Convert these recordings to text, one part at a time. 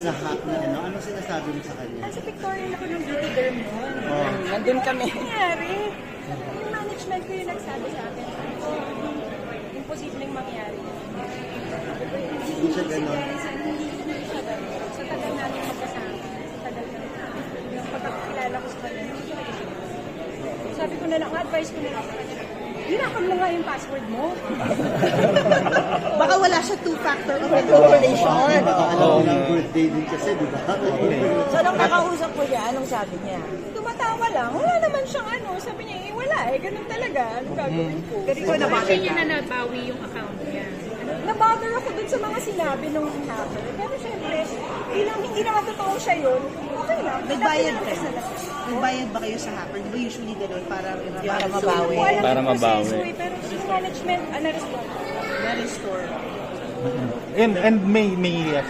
Lahat na ano sinasabi mo sa kanya? Sa pictorial ako ng beauty derm noon. Nandun kami. Ano nangyari? Yung management ko yung nagsabi sa akin. Imposibleng mangyari. Hindi siya gano'n. Hindi siya gano'n. Sa tagal namin magkasama. Sa tagal na yung pagkakilala ko sa kanya. Hindi siya naging. Sabi ko na lang, advice ko na lang sa kanya. Hinakam mo nga yung password mo. Baka wala siya two-factor authentication. Alam ng birthday din kasi, di ba? So, nung nakausap ko niya, anong sabi niya? Tumatawa lang. Wala naman siyang ano. Sabi niya, wala ganun talaga. Anong gagawin ko? Pero ikaw Kasi niya na nabawi yung account niya. Nabother ako dun sa mga sinabi nung hacker. Pero syempre, hindi naman totoo siya yun. Okay lang. Nagbayad ka? Nagbayad ba kayo sa hacker? Di ba usually gano'n para mabawi? Para mabawi. Pero yung management, na-restore. Na-restore. And may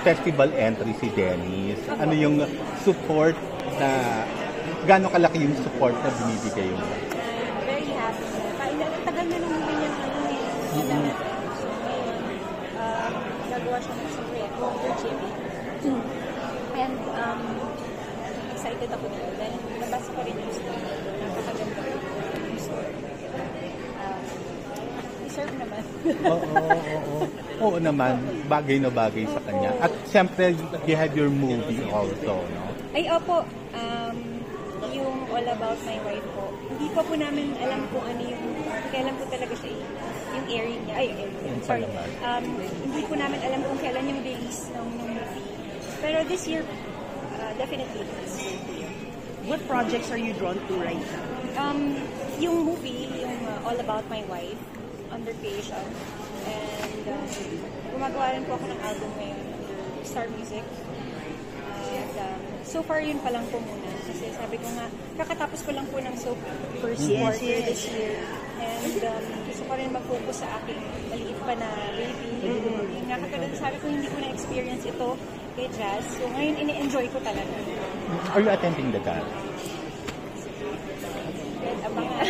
festival entry si Dennis. Ano yung support na, gaano kalaki yung support na binibigay mo? Very happy. Tagal na nung hindi niya nagawa siya ng isang proyekto for Jimmy. And excited ako nito dahil nabasa ko rin yung story. Napakaganda yung story. Deserve naman. Oo naman, bagay na bagay sa kanya. At siyempre, you have your movie also, no? Ay, opo. Yung All About My Wife po. Hindi pa po namin alam kung ano yung, kailan po talaga siya yung airing niya. Sorry. Hindi po namin alam kung kailan yung release ng movie. Pero this year, definitely. What projects are you drawn to right now? Yung movie, yung All About My Wife, under creation. And gumagawa rin po ako ng album ngayon under Star Music. So far, yun pa lang po muna. Kasi sabi ko nga, kakatapos ko lang po ng soap first quarter this year. And gusto ko rin mag-focus sa aking maliit pa na baby. Yung nga katulad, sabi ko, hindi ko na-experience ito kay Jazz. So ngayon, ini-enjoy ko talaga. Are you attending the gala? Abangan.